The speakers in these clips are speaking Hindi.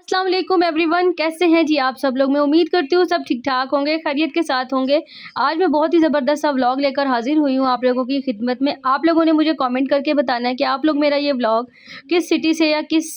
अस्सलाम वालेकुम एवरीवन, कैसे हैं जी आप सब लोग। मैं उम्मीद करती हूँ सब ठीक ठाक होंगे, खैरियत के साथ होंगे। आज मैं बहुत ही ज़बरदस्त सा व्लॉग लेकर हाजिर हुई हूँ आप लोगों की खिदमत में। आप लोगों ने मुझे कमेंट करके बताना है कि आप लोग मेरा ये व्लॉग किस सिटी से या किस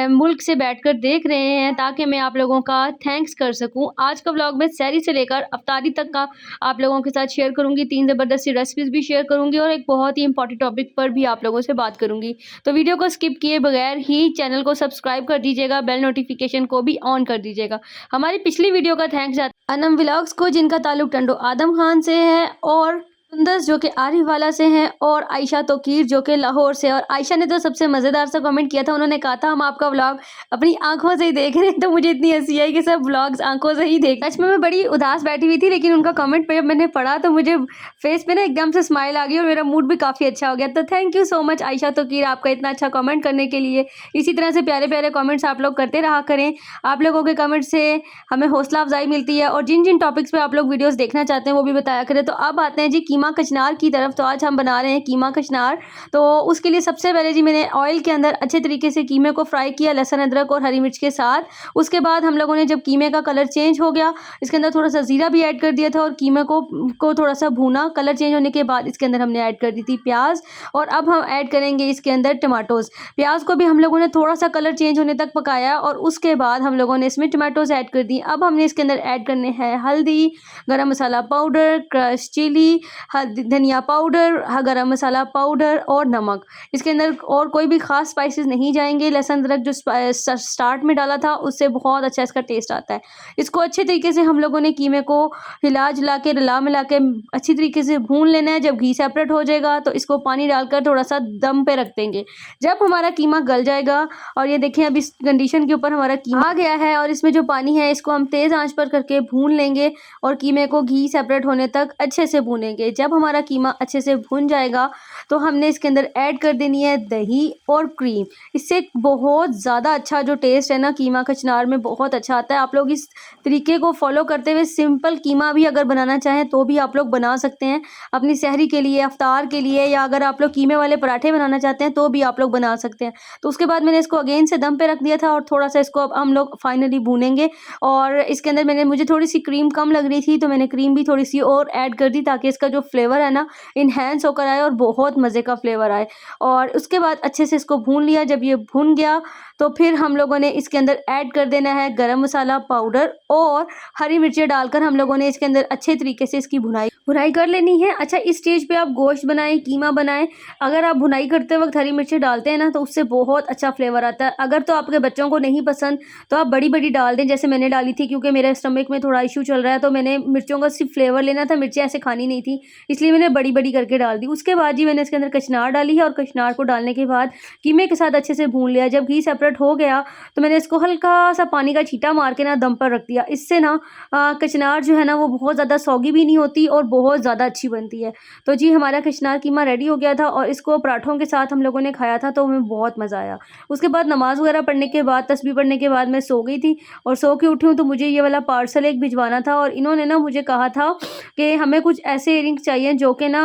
मुल्क से बैठकर देख रहे हैं, ताकि मैं आप लोगों का थैंक्स कर सकूँ। आज का व्लॉग मैं सहरी से लेकर अफ्तारी तक का आप लोगों के साथ शेयर करूँगी। 3 ज़बरदस्त सी रेसिपीज़ भी शेयर करूँगी और एक बहुत ही इंपॉर्टेंट टॉपिक पर भी आप लोगों से बात करूँगी। तो वीडियो को स्किप किए बगैर ही चैनल को सब्सक्राइब कर दीजिएगा, बेल नोटिफिकेशन को भी ऑन कर दीजिएगा। हमारी पिछली वीडियो का थैंक्स जाता है अनम व्लॉग्स को, जिनका ताल्लुक टंडो आदम खान से है, और सुंदस जो कि आरिफवाला से हैं, और आयशा तोकीर जो कि लाहौर से। और आयशा ने तो सबसे मज़ेदार सा कमेंट किया था। उन्होंने कहा था हम आपका व्लॉग अपनी आंखों से ही देख रहे हैं। तो मुझे इतनी हंसी आई कि सब व्लॉग्स आंखों से ही देख। सच में मैं बड़ी उदास बैठी हुई थी, लेकिन उनका कमेंट पे जब मैंने पढ़ा तो मुझे फेस पे ना एकदम से स्माइल आ गई और मेरा मूड भी काफ़ी अच्छा हो गया। तो thank you so much Ayesha Toqeer, आपका इतना अच्छा कमेंट करने के लिए। इसी तरह से प्यारे प्यारे कमेंट्स आप लोग करते रहा करें। आप लोगों के कमेंट से हमें हौसला अफजाई मिलती है, और जिन जिन टॉपिक्स पे आप लोग वीडियोस देखना चाहते हैं वो भी बताया करें। तो अब आते हैं जी कीमा कचनार की तरफ। तो आज हम बना रहे हैं कीमा कचनार। तो उसके लिए सबसे पहले जी मैंने ऑयल के अंदर अच्छे तरीके से कीमे को फ्राई किया, लहसुन अदरक और हरी मिर्च के साथ। उसके बाद हम लोगों ने जब कीमे का कलर चेंज हो गया, इसके अंदर थोड़ा सा ज़ीरा भी ऐड कर दिया था और कीमे को थोड़ा सा भूना। कलर चेंज होने के बाद इसके अंदर हमने ऐड कर दी थी प्याज, और अब हम ऐड करेंगे इसके अंदर टमाटोज़। प्याज को भी हम लोगों ने थोड़ा सा कलर चेंज होने तक पकाया, और उसके बाद हम लोगों ने इसमें टमाटोज़ ऐड कर दी। अब हमने इसके अंदर ऐड करने हैं हल्दी, गरम मसाला पाउडर, क्रश चिली, धनिया पाउडर, गरम मसाला पाउडर और नमक। इसके अंदर और कोई भी ख़ास स्पाइसेस नहीं जाएंगे। लहसुन अदरक जो स्टार्ट में डाला था उससे बहुत अच्छा इसका टेस्ट आता है। इसको अच्छे तरीके से हम लोगों ने कीमे को हिला जुला के रला मिला के अच्छी तरीके से भून लेना है। जब घी सेपरेट हो जाएगा तो इसको पानी डालकर थोड़ा सा दम पे रख देंगे। जब हमारा कीमा गल जाएगा, और ये देखें अब इस कंडीशन के ऊपर हमारा कीमा आ गया है, और इसमें जो पानी है इसको हम तेज़ आंच पर करके भून लेंगे और कीमे को घी सेपरेट होने तक अच्छे से भूनेंगे। जब हमारा कीमा अच्छे से भून जाएगा तो हमने इसके अंदर ऐड कर देनी है दही और क्रीम। इससे बहुत ज़्यादा अच्छा जो टेस्ट है ना कीमा कचनार में बहुत अच्छा आता है। आप लोग इस तरीके को फॉलो करते हुए सिंपल कीमा भी अगर बनाना चाहें तो भी आप लोग बना सकते हैं, अपनी सहरी के लिए, अफ्तार के लिए, या अगर आप लोग कीमे वाले पराठे बनाना चाहते हैं तो भी आप लोग बना सकते हैं। तो उसके बाद मैंने इसको अगेन से दम पे रख दिया था, और थोड़ा सा इसको अब हम लोग फाइनली भूनेंगे। और इसके अंदर मुझे थोड़ी सी क्रीम कम लग रही थी, तो मैंने क्रीम भी थोड़ी सी और ऐड कर दी, ताकि इसका जो फ्लेवर है ना इन्हेंस होकर आए और बहुत मज़े का फ्लेवर आए। और उसके बाद अच्छे से इसको भून लिया। जब ये भून गया तो फिर हम लोगों ने इसके अंदर ऐड कर देना है गरम मसाला पाउडर, और हरी मिर्चें डालकर हम लोगों ने इसके अंदर अच्छे तरीके से इसकी भुनाई कर लेनी है। अच्छा, इस स्टेज पे आप गोश्त बनाएं, कीमा बनाएं, अगर आप भुनाई करते वक्त हरी मिर्चें डालते हैं ना तो उससे बहुत अच्छा फ्लेवर आता है। अगर तो आपके बच्चों को नहीं पसंद तो आप बड़ी बड़ी डाल दें, जैसे मैंने डाली थी, क्योंकि मेरे स्टमक में थोड़ा इशू चल रहा है, तो मैंने मिर्चों का सिर्फ फ्लेवर लेना था, मिर्चें ऐसे खानी नहीं थी, इसलिए मैंने बड़ी बड़ी करके डाल दी। उसके बाद जी मैंने इसके अंदर कचनार डाली है, और कचनार को डालने के बाद कीमे के साथ अच्छे से भून लिया। जब घी सेपरेट हो गया तो मैंने इसको हल्का सा पानी का छींटा मार के ना दम पर रख दिया। इससे ना कचनार जो है ना वो बहुत ज़्यादा सौगी भी नहीं होती और बहुत ज़्यादा अच्छी बनती है। तो जी हमारा कचनार कीमा रेडी हो गया था, और इसको पराठों के साथ हम लोगों ने खाया था, तो हमें बहुत मज़ा आया। उसके बाद नमाज़ वगैरह पढ़ने के बाद, तस्बीह पढ़ने के बाद मैं सो गई थी, और सो के उठी हूँ तो मुझे ये वाला पार्सल एक भिजवाना था। और इन्होंने ना मुझे कहा था कि हमें कुछ ऐसे इयरिंग्स चाहिए जो कि ना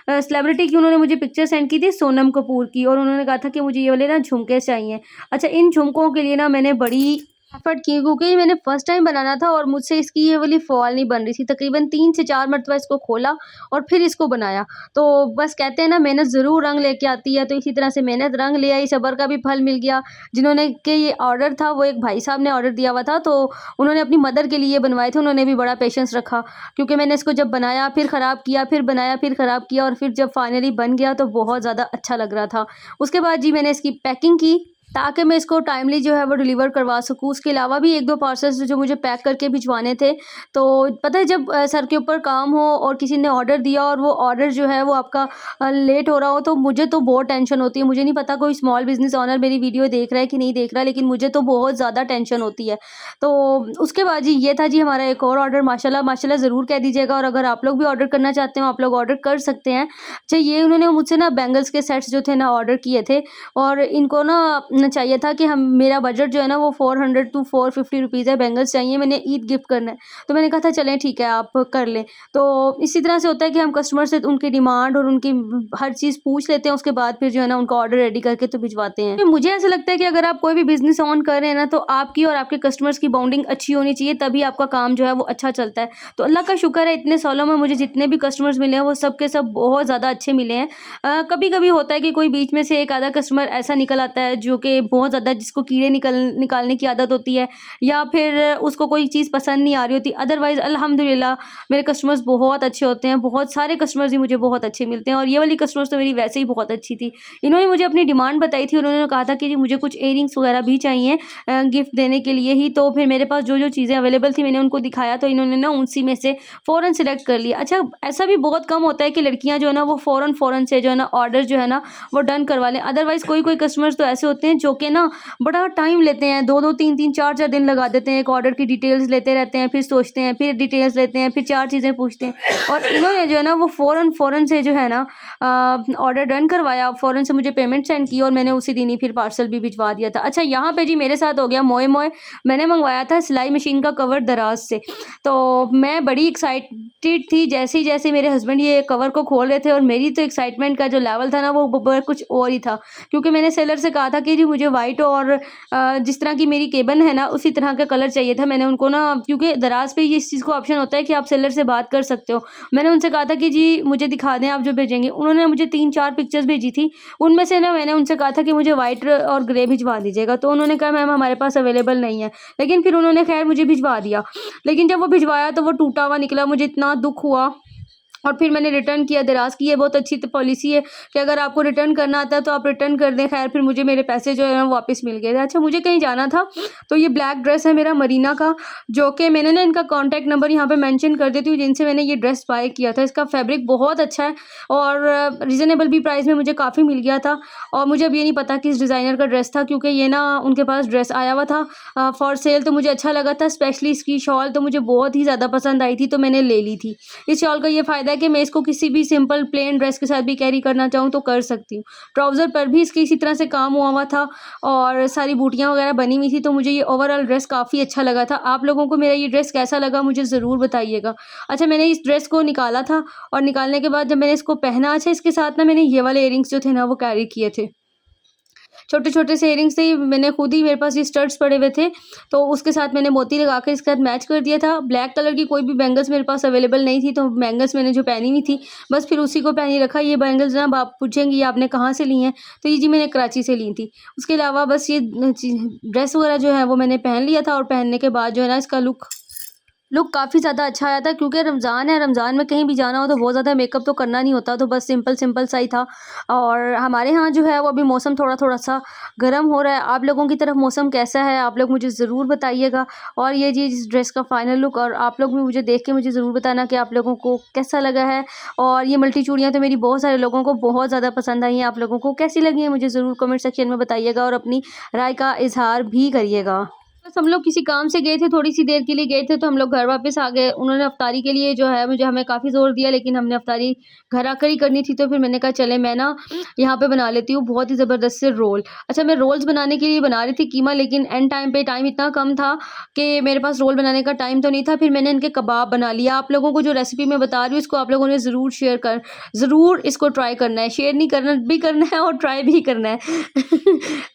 सेलिब्रिटी की, उन्होंने मुझे पिक्चर सेंड की थी सोनम कपूर की, और उन्होंने कहा था कि मुझे ये वाले ना झुमके चाहिए। अच्छा, इन झुमकों के लिए ना मैंने बड़ी एफर्ट की, क्योंकि मैंने फर्स्ट टाइम बनाना था और मुझसे इसकी ये वाली फॉल नहीं बन रही थी। तकरीबन 3 से 4 मरतबा इसको खोला और फिर इसको बनाया। तो बस कहते हैं ना मेहनत ज़रूर रंग लेके आती है, तो इसी तरह से मेहनत रंग ले आई, सब्र का भी फल मिल गया। जिन्होंने के ये ऑर्डर था वो एक भाई साहब ने ऑर्डर दिया हुआ था, तो उन्होंने अपनी मदर के लिए बनवाए थे। उन्होंने भी बड़ा पेशेंस रखा, क्योंकि मैंने इसको जब बनाया फिर ख़राब किया, फिर बनाया फिर ख़राब किया, और फिर जब फाइनली बन गया तो बहुत ज़्यादा अच्छा लग रहा था। उसके बाद जी मैंने इसकी पैकिंग की, ताकि मैं इसको टाइमली जो है वो डिलीवर करवा सकूँ। उसके अलावा भी 1-2 पार्सल्स जो मुझे पैक करके भिजवाने थे। तो पता है जब सर के ऊपर काम हो और किसी ने ऑर्डर दिया और वो ऑर्डर जो है वो आपका लेट हो रहा हो, तो मुझे तो बहुत टेंशन होती है। मुझे नहीं पता कोई स्मॉल बिज़नेस ओनर मेरी वीडियो देख रहा है कि नहीं देख रहा है, लेकिन मुझे तो बहुत ज़्यादा टेंशन होती है। तो उसके बाद जी ये था जी हमारा एक और ऑर्डर। माशाल्लाह माशाल्लाह ज़रूर कह दीजिएगा, और अगर आप लोग भी ऑर्डर करना चाहते हो आप लोग ऑर्डर कर सकते हैं। अच्छा, ये उन्होंने मुझसे ना बैंगल्स के सेट्स जो थे ना ऑर्डर किए थे, और इनको ना चाहिए था कि हम मेरा बजट जो है ना वो 400 टू 450 रुपीज़ है, बैंगल्स चाहिए, मैंने ईद गिफ्ट करना है। तो मैंने कहा था चलें ठीक है आप कर लें। तो इसी तरह से होता है कि हम कस्टमर से उनकी डिमांड और उनकी हर चीज़ पूछ लेते हैं, उसके बाद फिर जो है ना उनका ऑर्डर रेडी करके तो भिजवाते हैं। तो मुझे ऐसा लगता है कि अगर आप कोई भी बिज़नेस ऑन कर रहे हैं ना, तो आपकी और आपके कस्टमर्स की बॉन्डिंग अच्छी होनी चाहिए, तभी आपका काम जो है वो अच्छा चलता है। तो अल्लाह का शुक्र है इतने सालों में मुझे जितने भी कस्टमर्स मिले हैं वो सब के सब बहुत ज़्यादा अच्छे मिले हैं। कभी-कभी होता है कि कोई बीच में से एक आधा कस्टमर ऐसा निकल आता है जो कि बहुत ज़्यादा जिसको कीड़े निकालने की आदत होती है, या फिर उसको कोई चीज़ पसंद नहीं आ रही होती। अदरवाइज़ अल्हम्दुलिल्लाह मेरे कस्टमर्स बहुत अच्छे होते हैं, बहुत सारे कस्टमर्स ही मुझे बहुत अच्छे मिलते हैं, और ये वाली कस्टमर्स तो मेरी वैसे ही बहुत अच्छी थी। इन्होंने मुझे अपनी डिमांड बताई थी, उन्होंने कहा था कि जी मुझे कुछ इयररिंग्स वगैरह भी चाहिए गिफ्ट देने के लिए ही। तो फिर मेरे पास जो-जो चीज़ें अवेलेबल थी मैंने उनको दिखाया, तो इन्होंने ना उसी में से फ़ौरन सिलेक्ट कर लिया। अच्छा, ऐसा भी बहुत कम होता है कि लड़कियाँ जो है ना वो फ़ौरन से जो है ना ऑर्डर जो है ना वो डन करवा लें। अदरवाइज़ कोई-कोई कस्टमर्स तो ऐसे होते हैं जो कि ना बड़ा टाइम लेते हैं, 2-2 3-3 4-4 दिन लगा देते हैं, एक ऑर्डर की डिटेल्स लेते रहते हैं, फिर सोचते हैं, फिर डिटेल्स लेते हैं, फिर 4 चीज़ें पूछते हैं। और इन्होंने जो है ना वो फ़ौरन से जो है ना ऑर्डर डन करवाया, फ़ौरन से मुझे पेमेंट सेंड की और मैंने उसी दिन ही फिर पार्सल भी भिजवा दिया था। अच्छा, यहाँ पे जी मेरे साथ हो गया मोए-मोए। मैंने मँगवाया था सिलाई मशीन का कवर दराज़ से। तो मैं बड़ी एक्साइटेड थी, जैसे ही मेरे हस्बैंड ये कवर को खोल रहे थे, और मेरी तो एक्साइटमेंट का जो लेवल था ना वो कुछ और ही था। क्योंकि मैंने सेलर से कहा था कि जी मुझे वाइट और जिस तरह की मेरी केबिन है ना उसी तरह का कलर चाहिए था। मैंने उनको ना, क्योंकि दराज़ पे ये इस चीज़ का ऑप्शन होता है कि आप सेलर से बात कर सकते हो। मैंने उनसे कहा था कि जी मुझे दिखा दें आप जो भेजेंगे। उन्होंने मुझे 3-4 पिक्चर्स भेजी थी। उनमें से ना मैंने उनसे कहा था कि मुझे वाइट और ग्रे भिजवा दीजिएगा। तो उन्होंने कहा मैम हमारे पास अवेलेबल नहीं है। लेकिन फिर उन्होंने खैर मुझे भिजवा दिया। लेकिन जब वो भिजवाया तो वो टूटा हुआ निकला, मुझे इतना दुःख हुआ। और फिर मैंने रिटर्न किया। दराज़ की ये बहुत अच्छी पॉलिसी है कि अगर आपको रिटर्न करना आता है तो आप रिटर्न कर दें। खैर फिर मुझे मेरे पैसे जो है ना वापस मिल गए थे। अच्छा, मुझे कहीं जाना था, तो ये ब्लैक ड्रेस है मेरा मरीना का, जो कि मैंने ना इनका कॉन्टैक्ट नंबर यहाँ पे मेंशन कर देती हूँ जिनसे मैंने ये ड्रेस बाय किया था। इसका फैब्रिक बहुत अच्छा है और रीज़नेबल भी प्राइस में मुझे काफ़ी मिल गया था। और मुझे अब ये नहीं पता किस डिज़ाइनर का ड्रेस था, क्योंकि ये ना उनके पास ड्रेस आया हुआ था फॉर सेल, तो मुझे अच्छा लगा था। स्पेशली इसकी शॉल तो मुझे बहुत ही ज़्यादा पसंद आई थी, तो मैंने ले ली थी। इस शॉल का ये फ़ायदा है कि मैं इसको किसी भी सिंपल प्लेन ड्रेस के साथ भी कैरी करना चाहूँ तो कर सकती हूँ। ट्राउज़र पर भी इसके इसी तरह से काम हुआ था और सारी बूटियाँ वगैरह बनी हुई थी, तो मुझे ये ओवरऑल ड्रेस काफ़ी अच्छा लगा था। आप लोगों को मेरा ये ड्रेस कैसा लगा मुझे ज़रूर बताइएगा। अच्छा, मैंने इस ड्रेस को निकाला था और निकालने के बाद जब मैंने इसको पहना, अच्छा इसके साथ ना मैंने ये वाले इयररिंग्स जो थे ना वो कैरी किए थे। छोटे-छोटे से इयररिंग्स थे, मैंने खुद ही, मेरे पास ये स्टड्स पड़े हुए थे, तो उसके साथ मैंने मोती लगा के इसके साथ मैच कर दिया था। ब्लैक कलर की कोई भी बैंगल्स मेरे पास अवेलेबल नहीं थी, तो बैंगल्स मैंने जो पहनी हुई थी, बस फिर उसी को पहन ही रखा। ये बैंगल्स ना आप पूछेंगी ये आपने कहाँ से ली हैं? तो ये जी मैंने कराची से ली थी। उसके अलावा बस ये ड्रेस वगैरह जो है वो मैंने पहन लिया था, और पहनने के बाद जो है ना इसका लुक काफ़ी ज़्यादा अच्छा आया था, क्योंकि रमज़ान है, रमज़ान में कहीं भी जाना हो तो बहुत ज़्यादा मेकअप तो करना नहीं होता, तो बस सिंपल सा ही था। और हमारे यहाँ जो है वो अभी मौसम थोड़ा-थोड़ा सा गर्म हो रहा है। आप लोगों की तरफ मौसम कैसा है? आप लोग मुझे ज़रूर बताइएगा। और ये जी इस ड्रेस का फाइनल लुक, और आप लोग भी मुझे देख के मुझे ज़रूर बताना कि आप लोगों को कैसा लगा है। और ये मल्टी चूड़ियाँ तो मेरी बहुत सारे लोगों को बहुत ज़्यादा पसंद आई हैं। आप लोगों को कैसी लगी हैं मुझे ज़रूर कमेंट सेक्शन में बताइएगा, और अपनी राय का इज़हार भी करिएगा। बस हम लोग किसी काम से गए थे, थोड़ी-सी देर के लिए गए थे, तो हम लोग घर वापस आ गए। उन्होंने इफ्तारी के लिए जो है मुझे हमें काफ़ी ज़ोर दिया, लेकिन हमने इफ्तारी घर आकर ही करनी थी, तो फिर मैंने कहा चलें मैं ना यहाँ पे बना लेती हूँ बहुत ही ज़बरदस्त से रोल। अच्छा, मैं रोल्स बनाने के लिए बना रही थी कीमा, लेकिन एंड टाइम पे टाइम इतना कम था कि मेरे पास रोल बनाने का टाइम तो नहीं था। फिर मैंने इनके कबाब बना लिया। आप लोगों को जो रेसिपी मैं बता रही हूँ इसको आप लोगों ने ज़रूर इसको ट्राई करना है। शेयर नहीं करना भी करना है और ट्राई भी करना है।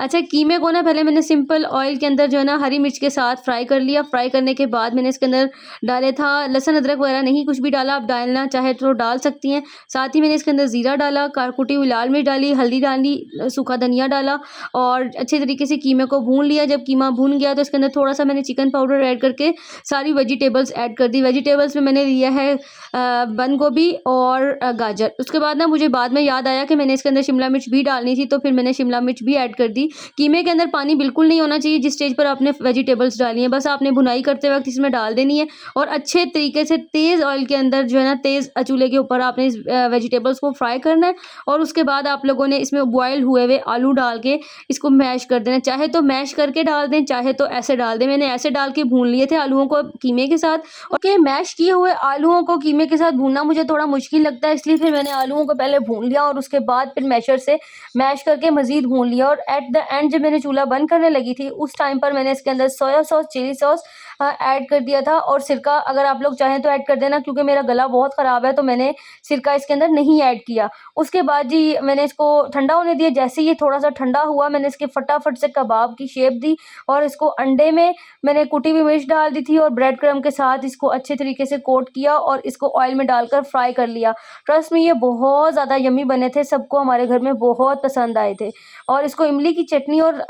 अच्छा, कीमे को ना पहले मैंने सिंपल ऑयल के अंदर जो है ना हरी मिर्च के साथ फ्राई कर लिया। फ्राई करने के बाद मैंने इसके अंदर डाले था लहसुन अदरक वगैरह नहीं कुछ भी डाला, आप डालना चाहे तो डाल सकती हैं। साथ ही मैंने इसके अंदर ज़ीरा डाला, कुटी हुई लाल मिर्च डाली, हल्दी डाली, सूखा धनिया डाला, और अच्छे तरीके से कीमे को भून लिया। जब कीमा भून गया तो इसके अंदर थोड़ा-सा मैंने चिकन पाउडर ऐड करके सारी वेजिटेबल्स ऐड कर दी। वेजिटेबल्स में मैंने लिया है बंद गोभी और गाजर। उसके बाद ना मुझे बाद में याद आया कि मैंने इसके अंदर शिमला मिर्च भी डालनी थी, तो फिर मैंने शिमला मिर्च भी ऐड कर दी। कीमे के अंदर पानी बिल्कुल नहीं होना चाहिए। जिस स्टेज पर आपने वेजिटेबल्स डाली हैं, बस आपने भुनाई करते वक़्त इसमें डाल देनी है और अच्छे तरीके से तेज़ ऑयल के अंदर जो है ना, तेज़ चूल्हे के ऊपर आपने इस वेजिटेबल्स को फ्राई करना है और उसके बाद आप लोगों ने इसमें बॉयल हुए हुए आलू डाल के इसको मैश कर देना है। चाहे तो मैश करके डाल दें, चाहे तो ऐसे डाल दें। मैंने ऐसे डाल के भून लिए थे आलूओं को कीमे के साथ। ओके, मैश किए हुए आलूओं को कीमे के साथ भूनना मुझे थोड़ा मुश्किल लगता है, इसलिए फिर मैंने आलूओं को पहले भून लिया और उसके बाद फिर मैशर से मैश करके मज़ीद भून लिया और एट द एंड जब मैंने चूल्हा बंद करने लगी थी, उस टाइम पर मैंने इसके अंदर soya sauce, chilli sauce add कर दिया था और सिरका अगर आप लोग चाहें तो ऐड कर देना, क्योंकि मेरा गला बहुत ख़राब है तो मैंने सिरका इसके अंदर नहीं ऐड किया। उसके बाद जी मैंने इसको ठंडा होने दिया। जैसे ही ये थोड़ा-सा ठंडा हुआ, मैंने इसके फटाफट से कबाब की शेप दी और इसको अंडे में मैंने कुटी हुई मिर्च डाल दी थी और ब्रेड क्रम्ब के साथ इसको अच्छे तरीके से कोट किया और इसको ऑयल में डालकर फ्राई कर लिया। ट्रस्ट मी, ये बहुत ज़्यादा यम्मी बने थे, सबको हमारे घर में बहुत पसंद आए थे और इसको इमली की चटनी और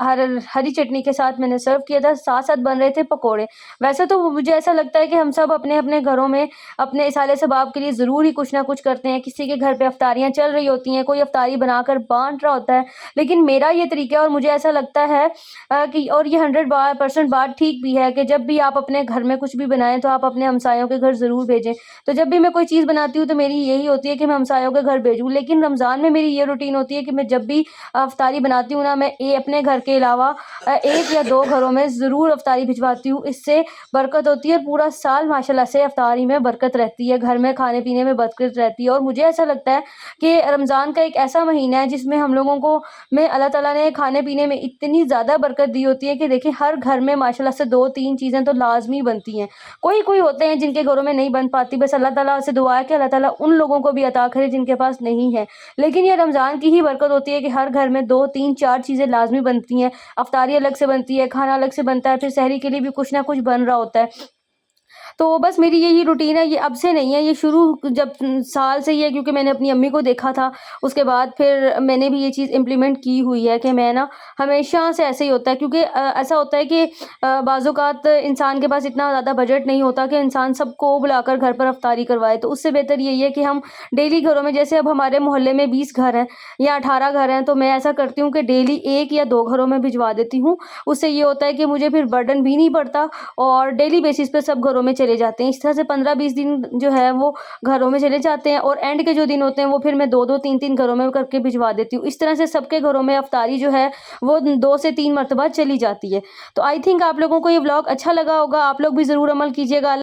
हरी चटनी के साथ मैंने सर्व किया था। साथ-साथ बन रहे थे पकोड़े। वैसे तो मुझे ऐसा लगता है कि हम सब अपने-अपने घरों में अपने इसाले सबाब के लिए ज़रूर ही कुछ ना कुछ करते हैं। किसी के घर पे इफ्तारियाँ चल रही होती हैं, कोई इफ्तारी बनाकर बाँट रहा होता है, लेकिन मेरा ये तरीका है और मुझे ऐसा लगता है कि और ये 100% बात ठीक भी है कि जब भी आप अपने घर में कुछ भी बनाएँ तो आप अपने हमसायों के घर ज़रूर भेजें। तो जब भी मैं कोई चीज़ बनाती हूँ तो मेरी यही होती है कि मैं हमसायों के घर भेजूँ, लेकिन रमज़ान में मेरी ये रूटीन होती है कि मैं जब भी इफ्तारी बनाती हूँ ना, मैं अपने घर के अलावा 1 या 2 घरों में ज़रूर इफ्तारी भिजवाती हूँ। इससे बरकत होती है और पूरा साल माशाल्लाह से इफ्तारी में बरकत रहती है, घर में खाने-पीने में बरकत रहती है और मुझे ऐसा लगता है कि रमज़ान का एक ऐसा महीना है जिसमें हम लोगों को में अल्लाह ताला ने खाने-पीने में इतनी ज़्यादा बरकत दी होती है कि देखिए हर घर में माशाल्लाह से 2-3 चीज़ें तो लाज़मी बनती हैं। कोई-कोई होते हैं जिनके घरों में नहीं बन पाती, बस अल्लाह ताला से दुआ है कि अल्लाह ताला उन लोगों को भी अता करे जिनके पास नहीं है। लेकिन ये रमज़ान की ही बरकत होती है कि हर घर में 2, 3, 4 चीज़ें लाज़मी बनती हैं। इफ्तारी अलग से बनती है, खाना अलग से बनता है, फिर सहरी के लिए भी कुछ ना कुछ बन रहा होता है। तो बस मेरी यही रूटीन है, ये अब से नहीं है, ये शुरू जब साल से ही है, क्योंकि मैंने अपनी अम्मी को देखा था। उसके बाद फिर मैंने भी ये चीज़ इम्प्लीमेंट की हुई है कि मैं ना हमेशा से ऐसे ही होता है, क्योंकि ऐसा होता है कि बाज़ औक़ात इंसान के पास इतना ज़्यादा बजट नहीं होता कि इंसान सबको बुलाकर घर पर इफ्तारी करवाए। तो उससे बेहतर यही है कि हम डेली घरों में, जैसे अब हमारे मोहल्ले में 20 घर हैं या 18 घर हैं, तो मैं ऐसा करती हूँ कि डेली 1 या 2 घरों में भिजवा देती हूँ। उससे ये होता है कि मुझे फिर बर्डन भी नहीं पड़ता और डेली बेसिस पे सब घरों में चले जाते हैं। इस तरह से 15-20 दिन जो है वो घरों में चले जाते हैं और एंड के जो दिन होते हैं वो फिर मैं 2-2 3-3 घरों में करके भिजवा देती हूँ। इस तरह से सबके घरों में इफ्तारी जो है वो 2 से 3 मरतबा चली जाती है। तो आई थिंक आप लोगों को ये व्लॉग अच्छा लगा होगा, आप लोग भी ज़रूर अमल कीजिएगा।